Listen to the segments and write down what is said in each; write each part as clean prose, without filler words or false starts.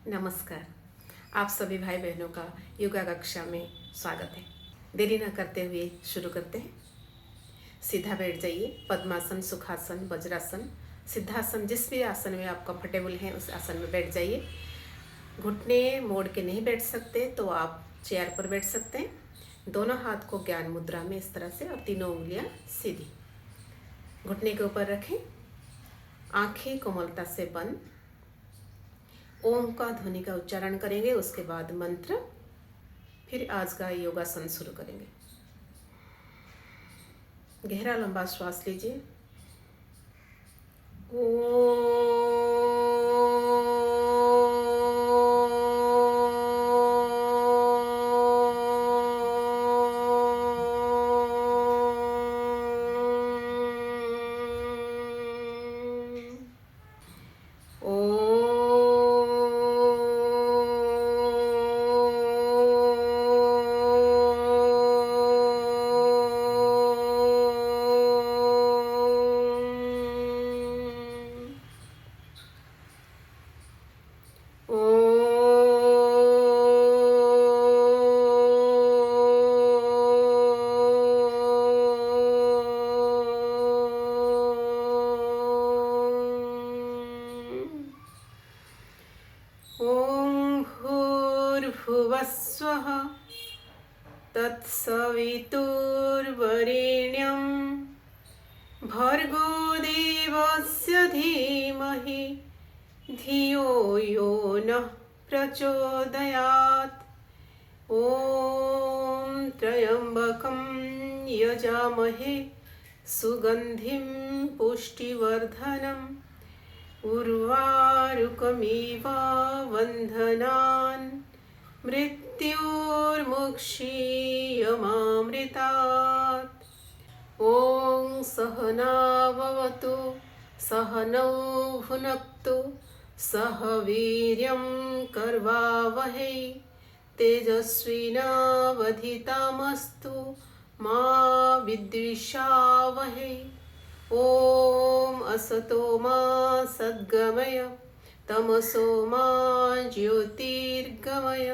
नमस्कार। आप सभी भाई बहनों का योगा कक्षा में स्वागत है। देरी न करते हुए शुरू करते हैं। सीधा बैठ जाइए। पद्मासन, सुखासन, वज्रासन, सिद्धासन, जिस भी आसन में आप कंफर्टेबल हैं उस आसन में बैठ जाइए। घुटने मोड़ के नहीं बैठ सकते तो आप चेयर पर बैठ सकते हैं। दोनों हाथ को ज्ञान मुद्रा में इस तरह से और तीनों उंगलियां सीधी घुटने के ऊपर रखें। आंखें कोमलता से बंद। ओम का ध्वनि का उच्चारण करेंगे, उसके बाद मंत्र, फिर आज का योगासन शुरू करेंगे। गहरा लंबा श्वास लीजिए। ॐ भूर्भुवस्वः तत्सवितुर्वरेण्यं भर्गो देवस्य धीमहि धियो यो नः प्रचोदयात्। ॐ त्र्यम्बकं यजामहे सुगन्धिं पुष्टिवर्धनम् उर्वारुकमिव बन्धनान् मृत्योर्मुक्षीयमामृतात्। ॐ सहना भवतु सहनौ भुनक्तु सह वीर्यं कर्वावहै तेजस्विनावधितमस्तु मा विद्विषावहै। ॐ असतो मा सद्गमय तमसो मा ज्योतिर्गमय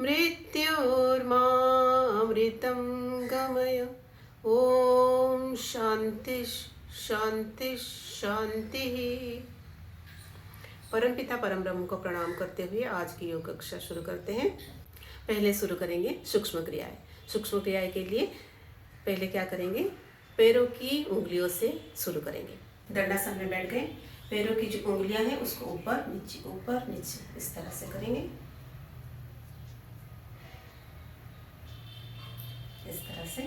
मृत्योर्मा अमृतं गमय। ओम शांति शांति शांति। परमपिता परम ब्रह्म को प्रणाम करते हुए आज की योग कक्षा शुरू करते हैं। पहले शुरू करेंगे सूक्ष्म क्रियाएं। सूक्ष्म क्रियाएं के लिए पहले क्या करेंगे, पैरों की उंगलियों से शुरू करेंगे। दंडासन में बैठ गए, पैरों की जो उंगलियां हैं उसको ऊपर नीचे इस तरह से करेंगे। इस तरह से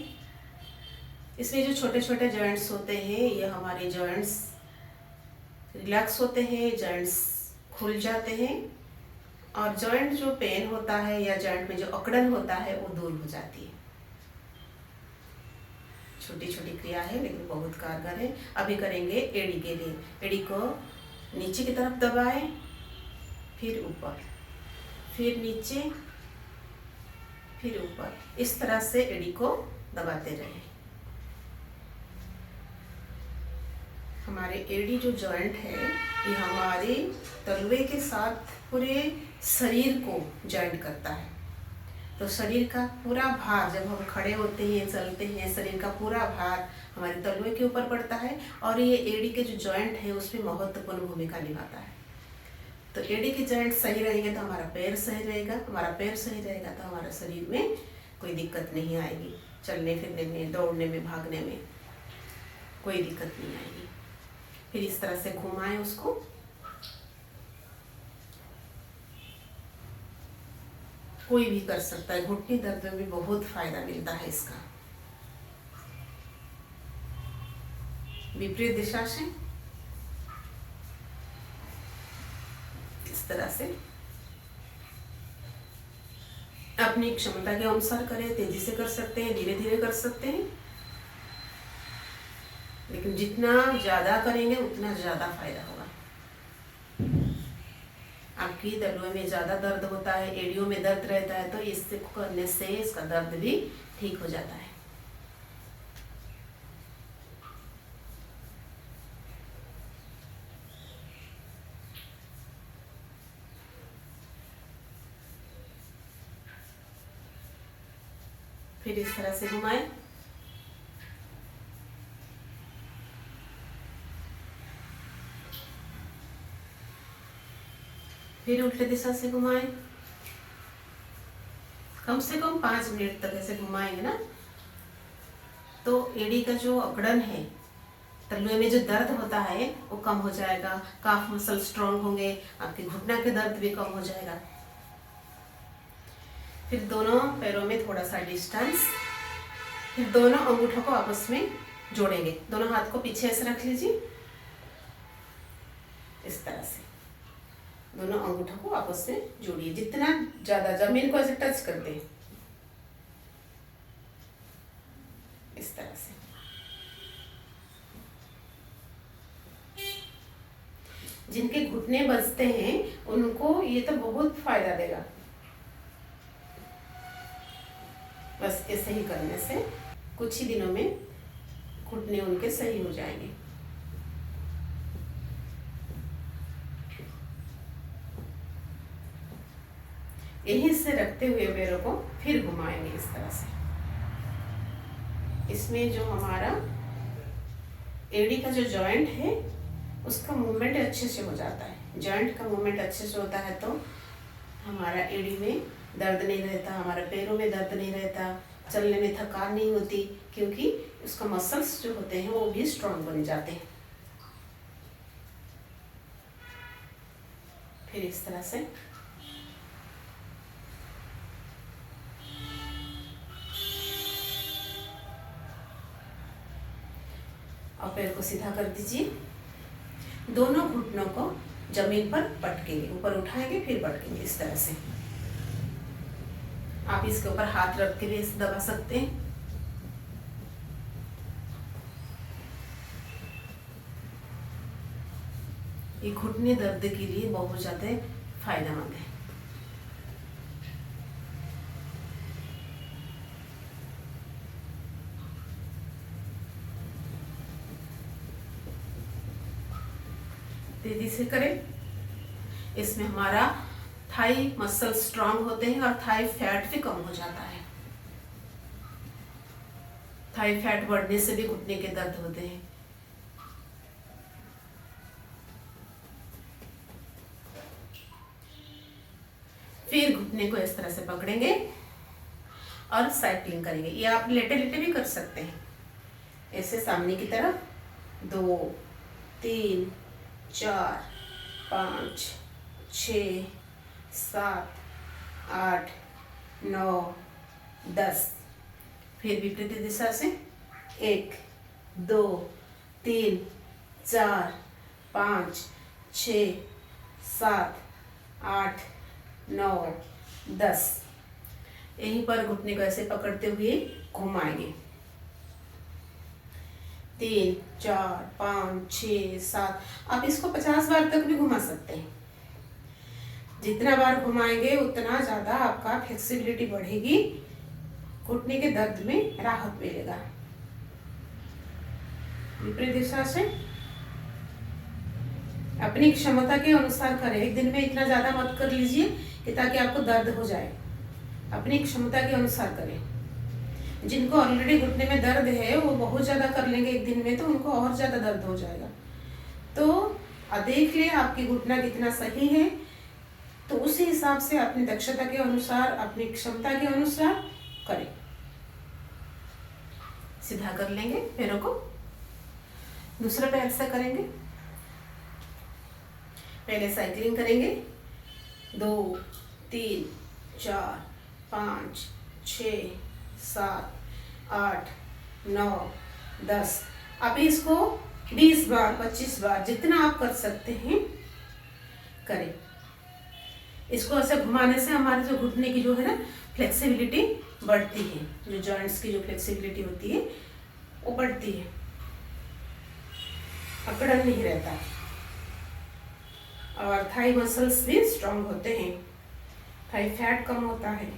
इसमें जो छोटे छोटे जॉइंट्स होते हैं ये हमारे जॉइंट्स रिलैक्स होते हैं, जॉइंट्स खुल जाते हैं और जॉइंट जो पेन होता है या जॉइंट में जो अकड़न होता है वो दूर हो जाती है। छोटी छोटी क्रिया है लेकिन बहुत कारगर है। अभी करेंगे एड़ी के लिए। एड़ी को नीचे की तरफ दबाएं, फिर ऊपर, फिर नीचे, फिर ऊपर। इस तरह से एड़ी को दबाते रहें। हमारे एड़ी जो जॉइंट है ये हमारे तलवे के साथ पूरे शरीर को जॉइंट करता है। तो शरीर का पूरा भार जब हम खड़े होते हैं, चलते हैं, शरीर का पूरा भार हमारे तलवे के ऊपर पड़ता है और ये एड़ी के जो जॉइंट है उसमें महत्वपूर्ण भूमिका निभाता है। तो एड़ी के जॉइंट सही रहेंगे तो हमारा पैर सही रहेगा, हमारा पैर सही रहेगा तो हमारा शरीर में कोई दिक्कत नहीं आएगी। चलने फिरने में, दौड़ने में, भागने में कोई दिक्कत नहीं आएगी। फिर इस तरह से घुमाएं उसको। कोई भी कर सकता है। घुटने दर्द में भी बहुत फायदा मिलता है इसका। विपरीत दिशा से इस तरह से अपनी क्षमता के अनुसार करें। तेजी से कर सकते हैं, धीरे धीरे कर सकते हैं, लेकिन जितना ज्यादा करेंगे उतना ज्यादा फायदा होगा। आपकी तलवे में ज़्यादा दर्द होता है, एड़ियों में दर्द रहता है, तो इससे करने से इसका दर्द भी ठीक हो जाता है। फिर इस तरह से घुमाएं। फिर उल्टे दिशा से घुमाएं। कम से कम 5 मिनट तक ऐसे घुमाएंगे ना, तो एड़ी का जो अकड़न है, तलवे में जो दर्द होता है वो कम हो जाएगा, काफ मसल स्ट्रांग होंगे, आपके घुटना के दर्द भी कम हो जाएगा। फिर दोनों पैरों में थोड़ा सा डिस्टेंस, फिर दोनों अंगूठों को आपस में जोड़ेंगे। दोनों हाथ को पीछे ऐसे रख लीजिए, इस तरह से दोनों अंगूठों को आपस में जोड़िए, जितना ज्यादा जमीन को ऐसे टच करते हैं, इस तरह से। जिनके घुटने बजते हैं उनको ये तो बहुत फायदा देगा। बस ऐसे ही करने से कुछ ही दिनों में घुटने उनके सही हो जाएंगे। यहीं से रखते हुए पैरों को फिर घुमाएंगे इस तरह से। इसमें जो हमारा एड़ी का जो जॉइंट है उसका मूवमेंट अच्छे से हो जाता है। जॉइंट का मूवमेंट अच्छे से होता है तो हमारा एड़ी में दर्द नहीं रहता, हमारे पैरों में दर्द नहीं रहता, चलने में थकान नहीं होती, क्योंकि उसका मसल्स जो होते हैं वो भी स्ट्रांग बन जाते हैं। फिर इस तरह से और पैर को सीधा कर दीजिए। दोनों घुटनों को जमीन पर पटकेंगे, ऊपर उठाएंगे फिर पटकेंगे इस तरह से। आप इसके ऊपर हाथ रख के भी इसे दबा सकते हैं। ये घुटने दर्द के लिए बहुत ज्यादा फायदेमंद है। तेजी से करें। इसमें हमारा थाई मसल स्ट्रांग होते हैं और थाई फैट भी कम हो जाता है। थाई फैट बढ़ने से भी घुटने के दर्द होते हैं। फिर घुटने को इस तरह से पकड़ेंगे और साइक्लिंग करेंगे। ये आप लेटे लेटे भी कर सकते हैं। ऐसे सामने की तरफ 2 3 4 5 6 7 8 9 10। फिर विपरीत दिशा से 1 2 3 4 5 6 7 8 9 10। यहीं पर घुटने को ऐसे पकड़ते हुए घुमाएंगे। 3 4 5 6 7। आप इसको 50 बार तक भी घुमा सकते हैं। जितना बार घुमाएंगे उतना ज़्यादा आपका फ्लेक्सिबिलिटी बढ़ेगी, घुटने के दर्द में राहत मिलेगा। विपरीत दिशा से अपनी क्षमता के अनुसार करें। एक दिन में इतना ज़्यादा मत कर लीजिए कि ताकि आपको दर्द हो जाए। अपनी क्षमता के अनुसार करें। जिनको ऑलरेडी घुटने में दर्द है वो बहुत ज़्यादा कर लेंगे एक दिन में, तो उनको और ज़्यादा दर्द हो जाएगा। तो देख लिए आपकी घुटना कितना सही है, तो उसी हिसाब से अपनी दक्षता के अनुसार, अपनी क्षमता के अनुसार करें। सीधा कर लेंगे पैरों को। दूसरे पैर से करेंगे। पहले साइक्लिंग करेंगे। 2 3 4 5 6 7 8 9 10। आप इसको 20 बार 25 बार जितना आप कर सकते हैं करें। इसको ऐसे घुमाने से हमारे जो घुटने की जो है ना फ्लेक्सिबिलिटी बढ़ती है। जो जॉइंट्स की जो फ्लेक्सिबिलिटी होती है वो बढ़ती है, अकड़न नहीं रहता, और थाई मसल्स भी स्ट्रांग होते हैं, थाई फैट कम होता है।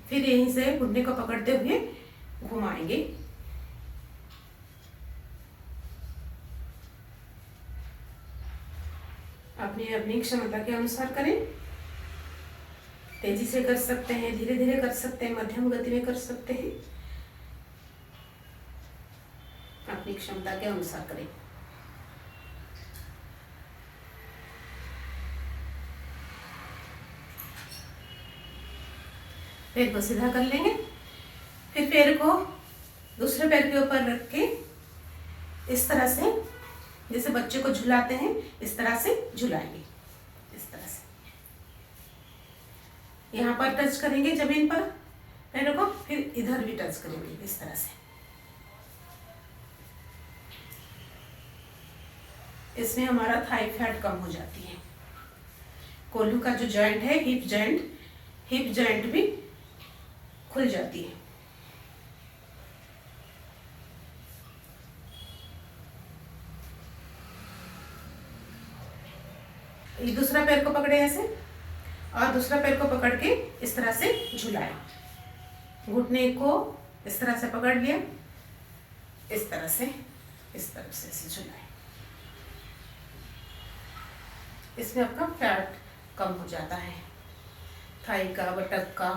फिर यहीं से घुटने को पकड़ते हुए घुमाएंगे। अपनी अपनी क्षमता के अनुसार करें। तेजी से कर सकते हैं, धीरे धीरे कर सकते हैं, मध्यम गति में कर सकते हैं, अपनी क्षमता के अनुसार करें। पैर को सीधा कर लेंगे, फिर पैर को दूसरे पैर के ऊपर रख के इस तरह से, जैसे बच्चे को झुलाते हैं इस तरह से झुलाएंगे। इस तरह से यहाँ पर टच करेंगे जमीन पर पैरों को, फिर इधर भी टच करेंगे इस तरह से। इसमें हमारा थाई फैट कम हो जाती है। कोल्हू का जो जॉइंट है, हिप जॉइंट भी खुल जाती है। ये दूसरा पैर को पकड़े ऐसे, और दूसरा पैर को पकड़ के इस तरह से झुलाएं। घुटने को इस तरह से पकड़ लिया, इस तरह से ऐसे झुलाएं। इसमें आपका फैट कम हो जाता है, थाई का, बटक का।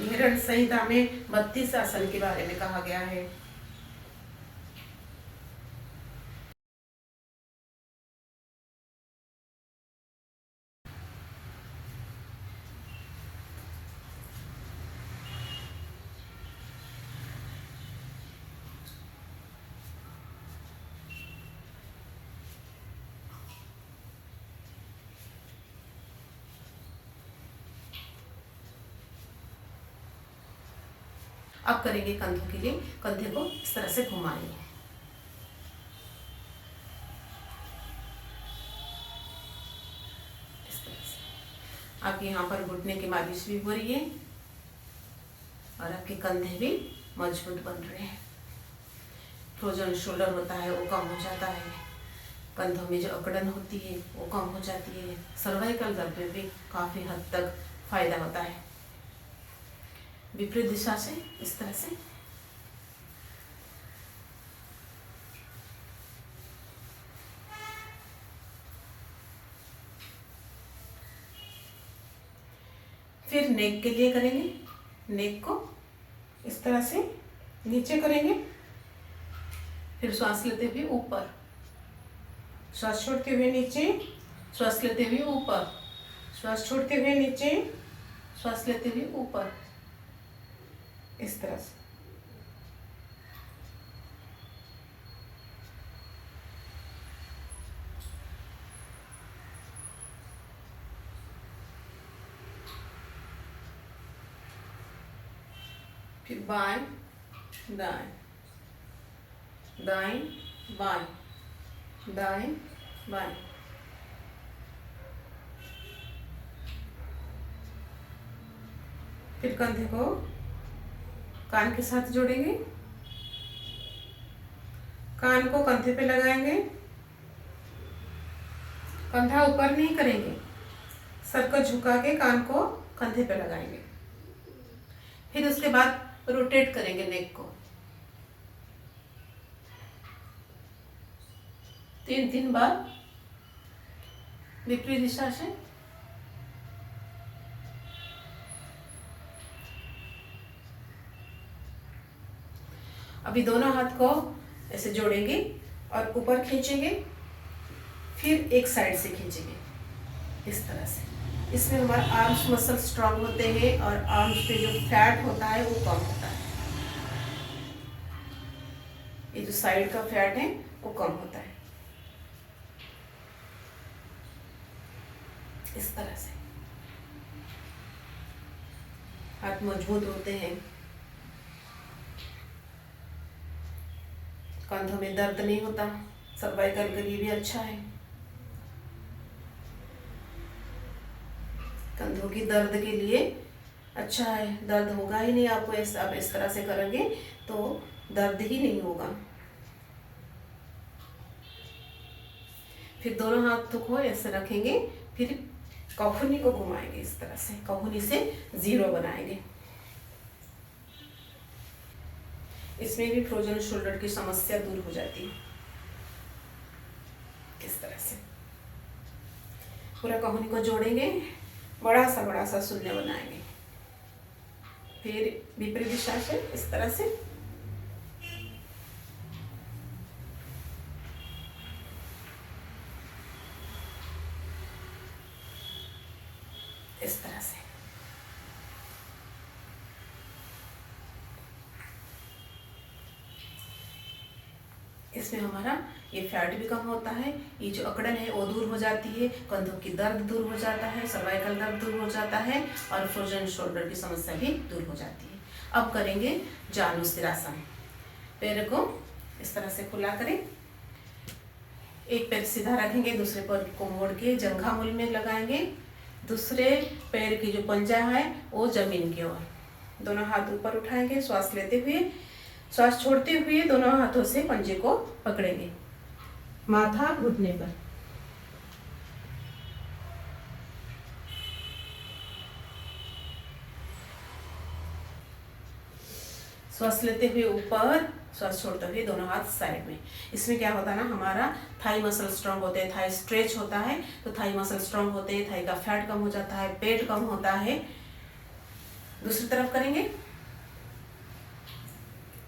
घेरण संहिता में 32 आसन के बारे में कहा गया है। अब करेंगे कंधों के लिए। कंधे को इस तरह से घुमाएंगे, इस तरह से। आपके यहाँ पर घुटने की मालिश भी हो रही है और आपके कंधे भी मजबूत बन रहे हैं। फ्रोजन शोल्डर होता है वो कम हो जाता है, कंधों में जो अकड़न होती है वो कम हो जाती है। सर्वाइकल दर्द में भी काफ़ी हद तक फायदा होता है। विपरीत दिशा से इस तरह से। फिर नेक के लिए करेंगे। नेक को इस तरह से नीचे करेंगे, फिर श्वास लेते हुए ऊपर, श्वास छोड़ते हुए नीचे, श्वास लेते हुए ऊपर, श्वास छोड़ते हुए नीचे, श्वास लेते हुए ऊपर, इस तरह से। फिर बाएं दाएं, दाएं बाएं, दाएं बाएं। फिर कंधे को कान के साथ जोड़ेंगे, कान को कंधे पे लगाएंगे। कंधा ऊपर नहीं करेंगे, सर को झुका के कान को कंधे पे लगाएंगे। फिर उसके बाद रोटेट करेंगे नेक को 3 बार विपरीत दिशा से। अभी दोनों हाथ को ऐसे जोड़ेंगे और ऊपर खींचेंगे, फिर एक साइड से खींचेंगे इस तरह से। इसमें हमारे आर्म्स मसल स्ट्रांग होते हैं और आर्म्स पे जो फैट होता है वो कम होता है। ये जो साइड का फैट है वो कम होता है इस तरह से। हाथ मजबूत होते हैं, कंधों में दर्द नहीं होता, सर्वाइकल के लिए भी अच्छा है। कंधों की दर्द के लिए अच्छा है, दर्द होगा ही नहीं आपको। आप इस तरह से करेंगे तो दर्द ही नहीं होगा। फिर दोनों हाथों को ऐसे रखेंगे, फिर कहुनी को घुमाएंगे इस तरह से, कहुनी से 0 बनाएंगे। इसमें भी फ्रोजन शोल्डर की समस्या दूर हो जाती है। इस तरह से पूरा कहोनी को जोड़ेंगे, बड़ा सा शून्य बनाएंगे। फिर विपरीत दिशा से इस तरह से इस तरह से इसमें हमारा ये फैट भी कम होता है, ये जो अकड़न है वो दूर हो जाती है, कंधों की दर्द दूर हो जाता है, सर्वाइकल दर्द दूर हो जाता है और फ्रोजन शोल्डर की समस्या भी दूर हो जाती है। अब करेंगे जानुशिरासन। पैर को इस तरह से खुला करें, एक पैर सीधा रखेंगे, दूसरे पैर को मोड़ के जंघा मूल में लगाएंगे, दूसरे पैर की जो पंजा है वो जमीन की ओर, दोनों हाथ ऊपर उठाएंगे, श्वास लेते हुए, श्वास छोड़ते हुए दोनों हाथों से पंजे को पकड़ेंगे, माथा घुटने पर। श्वास लेते हुए ऊपर, श्वास छोड़ते हुए दोनों हाथ साइड में। इसमें क्या होता है ना, हमारा थाई मसल स्ट्रांग होते हैं, थाई स्ट्रेच होता है, तो थाई मसल स्ट्रांग होते हैं, थाई का फैट कम हो जाता है, पेट कम होता है। दूसरी तरफ करेंगे,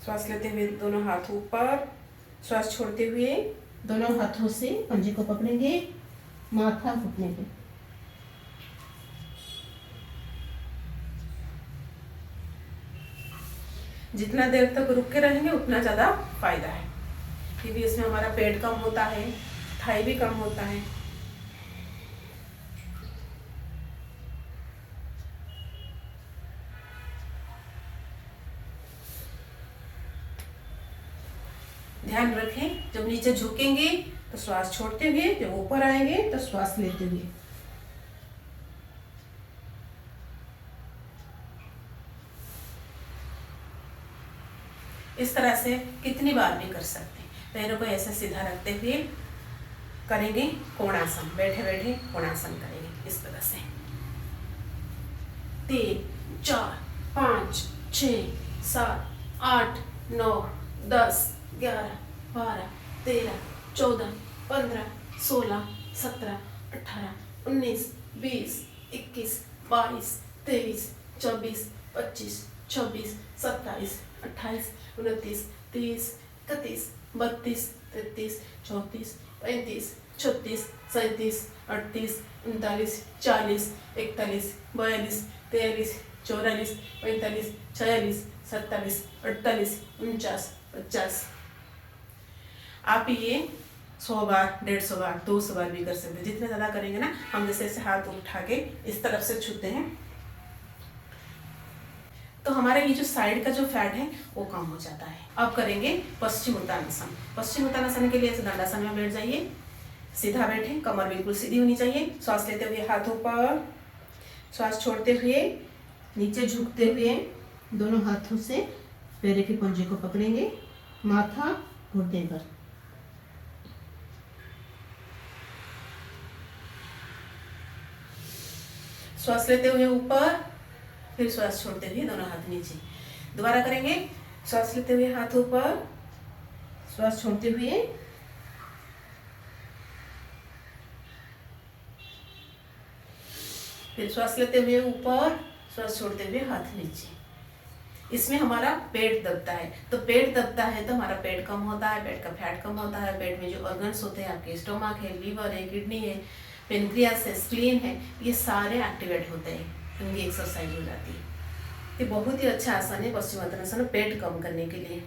श्वास लेते हुए दोनों हाथ ऊपर, श्वास छोड़ते हुए दोनों हाथों से पंजे को पकड़ेंगे, माथा घुटने पे। जितना देर तक रुक के रहेंगे उतना ज़्यादा फायदा है, क्योंकि इसमें हमारा पेट कम होता है, थाई भी कम होता है। ध्यान रखें, जब नीचे झुकेंगे तो श्वास छोड़ते हुए, जब ऊपर आएंगे तो श्वास लेते हुए। इस तरह से कितनी बार भी कर सकते हैं। पैरों को ऐसे सीधा रखते हुए करेंगे कोणासन, बैठे बैठे कोणासन करेंगे इस तरह से। 3 4 5 6 7 8 9 10 11 12 13 14 15 16 17 18 19 20 21 22 23 24 25 26 27 28 29 30 31 32 33 34 35 36 37 38 39 40 41 42 43 44 45 46 47 48 49 50। आप ये 100 बार, 150 बार, 200 बार भी कर सकते हैं। जितने ज़्यादा करेंगे ना, हम जैसे ऐसे हाथ उठा के इस तरफ से छूते हैं तो हमारा ये जो साइड का जो फैट है वो कम हो जाता है। अब करेंगे पश्चिम उत्तानासन। पश्चिम उत्तानासन के लिए ऐसे दंडासन में बैठ जाइए, सीधा बैठे, कमर बिल्कुल सीधी होनी चाहिए। श्वास लेते हुए हाथों पर, श्वास छोड़ते हुए नीचे झुकते हुए दोनों हाथों से पैर के पंजे को पकड़ेंगे, माथा घुटने पर। श्वास लेते हुए ऊपर, फिर श्वास छोड़ते हुए दोनों हाथ नीचे। दोबारा करेंगे, श्वास लेते हुए हाथ ऊपर, श्वास छोड़ते हुए फिर श्वास लेते हुए ऊपर, श्वास छोड़ते हुए हाथ नीचे। इसमें हमारा पेट दबता है, तो पेट दबता है तो हमारा पेट कम होता है, पेट का फैट कम होता है। पेट में जो ऑर्गन्स होते हैं, आपके स्टोमक है, लीवर है, किडनी है, पेनक्रियास है, स्प्लीन है, ये सारे एक्टिवेट होते हैं, उनकी एक्सरसाइज हो जाती है। ये बहुत ही अच्छा आसन है पश्चिम उत्तानासन, पेट कम करने के लिए।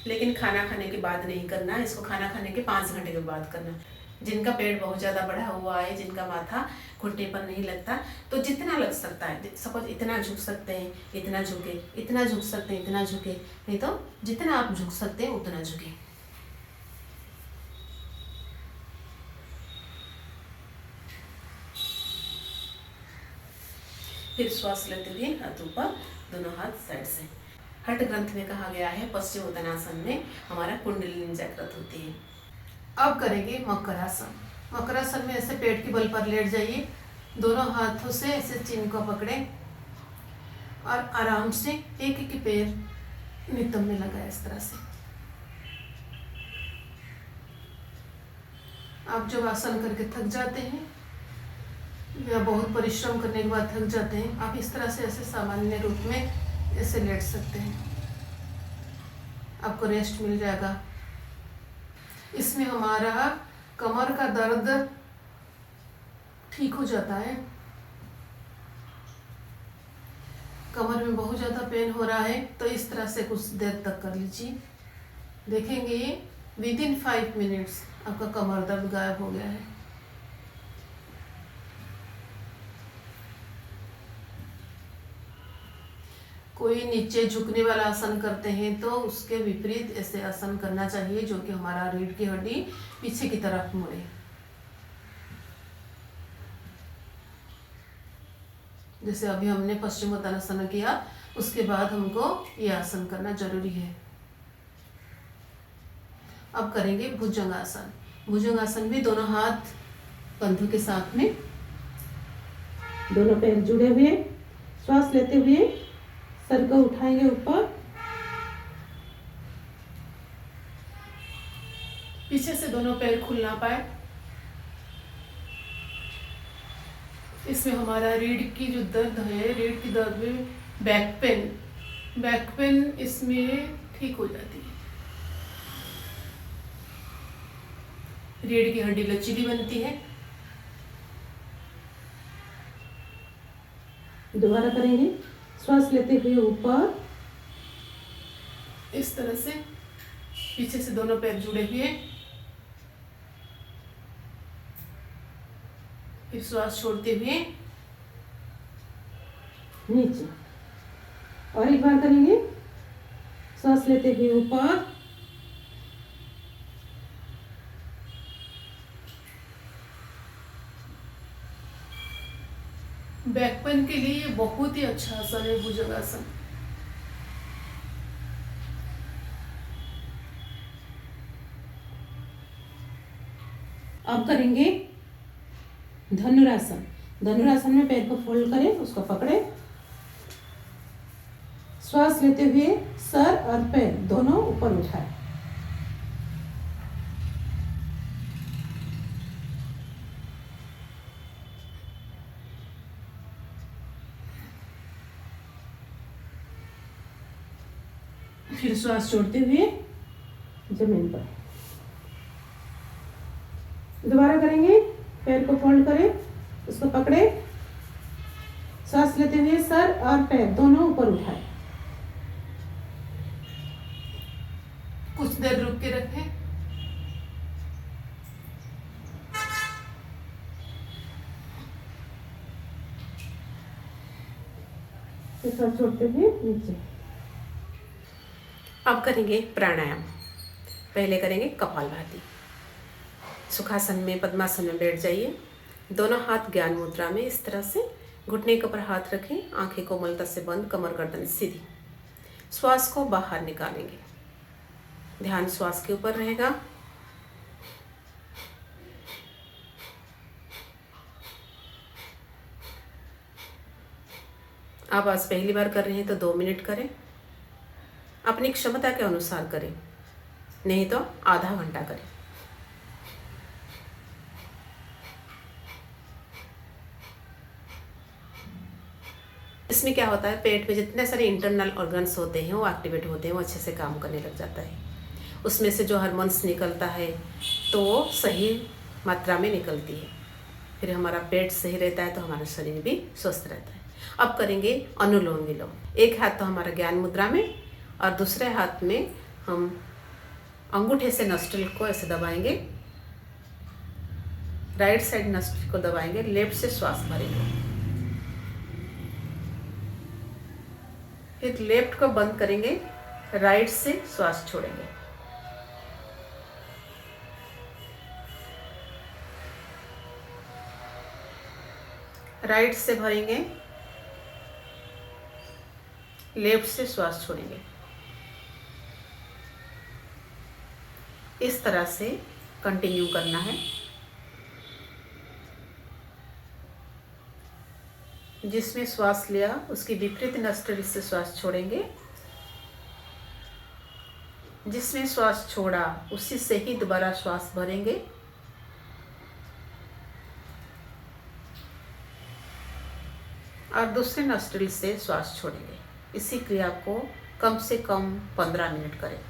लेकिन खाना खाने के बाद नहीं करना, इसको खाना खाने के 5 घंटे के बाद करना। जिनका पेट बहुत ज़्यादा बढ़ा हुआ है, जिनका माथा घुटने पर नहीं लगता, तो जितना लग सकता है, सपोज इतना झुक सकते हैं, इतना झुके, इतना झुक सकते हैं, इतना झुके, नहीं तो जितना आप झुक सकते हैं उतना झुके। फिर श्वास लेते हुए हाथ ऊपर, दोनों हाथ साइड से। हठ ग्रंथ में कहा गया है पश्चिम उत्तानासन में हमारा कुंडलिनी जागृत होती है। अब करेंगे मकरासन। मकरासन में ऐसे पेट के बल पर लेट जाइए, दोनों हाथों से ऐसे चिन को पकड़े और आराम से एक एक पैर नितंब में लगाए। इस तरह से आप जब आसन करके थक जाते हैं या बहुत परिश्रम करने के बाद थक जाते हैं, आप इस तरह से ऐसे सामान्य रूप में ऐसे लेट सकते हैं, आपको रेस्ट मिल जाएगा। इसमें हमारा कमर का दर्द ठीक हो जाता है। कमर में बहुत ज़्यादा पेन हो रहा है तो इस तरह से कुछ देर तक कर लीजिए, देखेंगे विदिन 5 मिनट्स आपका कमर दर्द गायब हो गया है। कोई नीचे झुकने वाला आसन करते हैं तो उसके विपरीत ऐसे आसन करना चाहिए जो कि हमारा रीढ़ की हड्डी पीछे की तरफ मुड़े। जैसे अभी हमने पश्चिमोत्तानासन किया, उसके बाद हमको ये आसन करना जरूरी है। अब करेंगे भुजंगासन। भुजंगासन में दोनों हाथ कंधों के साथ में, दोनों पैर जुड़े हुए, श्वास लेते हुए सर को उठाएंगे ऊपर, पीछे से दोनों पैर खुल ना पाए। इसमें हमारा रीढ़ की जो दर्द है, रीढ़ की दर्द में बैक पेन इसमें ठीक हो जाती है। रीढ़ की हड्डी लचीली बनती है। दोबारा करेंगे, श्वास लेते हुए ऊपर, इस तरह से पीछे से दोनों पैर जुड़े हुए, फिर श्वास छोड़ते हुए नीचे। और एक बार करेंगे, श्वास लेते हुए ऊपर, बैक पेन के लिए बहुत ही अच्छा आसन है भुजंगासन। अब करेंगे धनुरासन। धनुरासन में पैर को फोल्ड करें, उसको पकड़े, श्वास लेते हुए सर और पैर दोनों ऊपर उठाए। फिर श्वास छोड़ते हुए जमीन पर। दोबारा करेंगे, पैर को फोल्ड करें, उसको पकड़े, सांस लेते हुए सर और पैर दोनों ऊपर उठाए। कुछ देर रुक के रखें। सर छोड़ते हुए नीचे। अब करेंगे प्राणायाम। पहले करेंगे कपालभाति। सुखासन में, पद्मासन में बैठ जाइए। दोनों हाथ ज्ञान मुद्रा में इस तरह से घुटने के ऊपर हाथ रखें, आंखें कोमलता से बंद, कमर गर्दन सीधी। श्वास को बाहर निकालेंगे, ध्यान श्वास के ऊपर रहेगा। आप आज पहली बार कर रहे हैं तो 2 मिनट करें, अपनी क्षमता के अनुसार करें, नहीं तो आधा घंटा करें। इसमें क्या होता है, पेट में जितने सारे इंटरनल ऑर्गन्स होते हैं वो एक्टिवेट होते हैं, वो अच्छे से काम करने लग जाता है। उसमें से जो हार्मोन्स निकलता है तो वो सही मात्रा में निकलती है। फिर हमारा पेट सही रहता है तो हमारा शरीर भी स्वस्थ रहता है। अब करेंगे अनुलोम विलोम। एक हाथ तो हमारा ज्ञान मुद्रा में और दूसरे हाथ में हम अंगूठे से नॉस्ट्रिल को ऐसे दबाएंगे, राइट साइड नॉस्ट्रिल को दबाएंगे, लेफ्ट से श्वास भरेंगे, फिर लेफ्ट को बंद करेंगे, राइट से श्वास छोड़ेंगे। राइट से भरेंगे, लेफ्ट से श्वास छोड़ेंगे। इस तरह से कंटिन्यू करना है। जिसमें श्वास लिया उसकी विपरीत नॉस्ट्रिल से श्वास छोड़ेंगे, जिसमें श्वास छोड़ा उसी से ही दोबारा श्वास भरेंगे। और दूसरे नॉस्ट्रिल से श्वास छोड़ेंगे। इसी क्रिया को कम से कम 15 मिनट करें।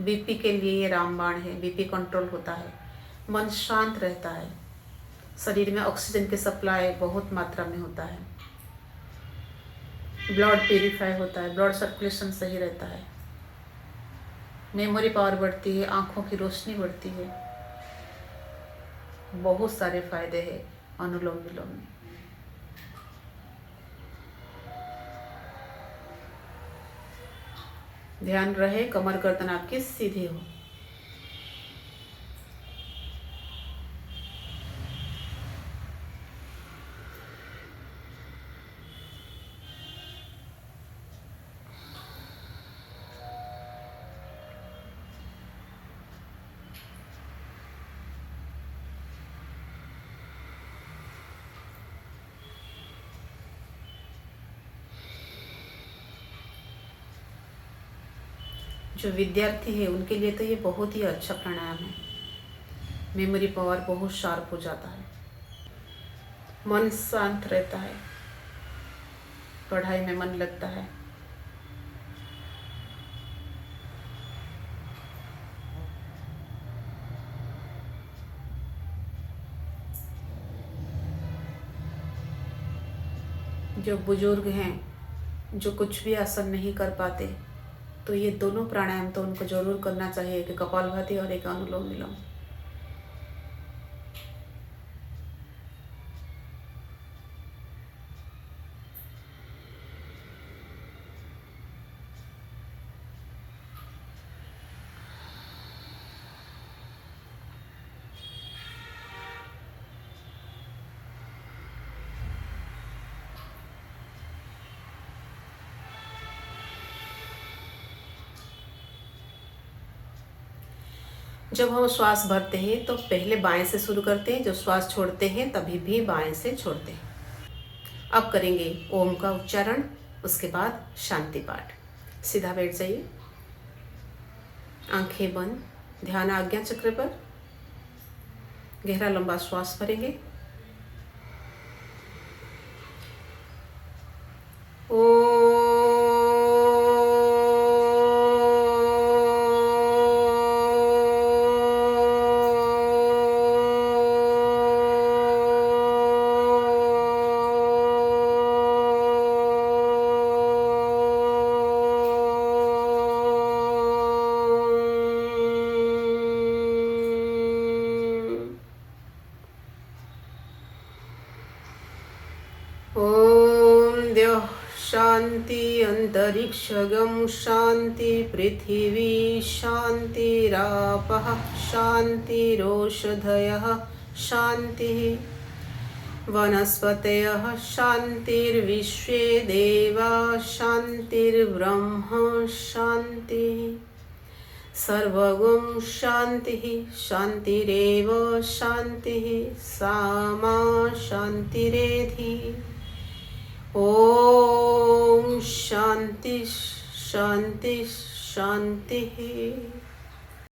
बीपी के लिए ये रामबाण है। बीपी कंट्रोल होता है, मन शांत रहता है, शरीर में ऑक्सीजन की सप्लाई बहुत मात्रा में होता है, ब्लड प्यूरिफाई होता है, ब्लड सर्कुलेशन सही रहता है, मेमोरी पावर बढ़ती है, आँखों की रोशनी बढ़ती है। बहुत सारे फायदे हैं अनुलोम विलोम में। ध्यान रहे कमर गर्दन आपकी सीधी हो। जो विद्यार्थी है उनके लिए तो ये बहुत ही अच्छा प्राणायाम है। मेमोरी पावर बहुत शार्प हो जाता है, मन शांत रहता है, पढ़ाई में मन लगता है। जो बुजुर्ग हैं, जो कुछ भी आसन नहीं कर पाते, तो ये दोनों प्राणायाम तो उनको जरूर करना चाहिए, एक कपालभाति और एक अनुलोम विलोम। जब हम श्वास भरते हैं तो पहले बाएं से शुरू करते हैं, जब श्वास छोड़ते हैं तभी भी बाएं से छोड़ते हैं। अब करेंगे ओम का उच्चारण, उसके बाद शांति पाठ। सीधा बैठ जाइए, आंखें बंद, ध्यान आज्ञा चक्र पर। गहरा लंबा श्वास भरेंगे। शांति अंतरिक्षगम शांति पृथिवी शांतिरापः शांतिरोषधयः शांतिः वनस्पतयः शांतिर्विश्वे देवा शांतिर्ब्रह्म शांतिः सर्वगुं शांतिः शांतिरेव शांतिः सामा शांतिरेधि। ओम शांति शांति शांति।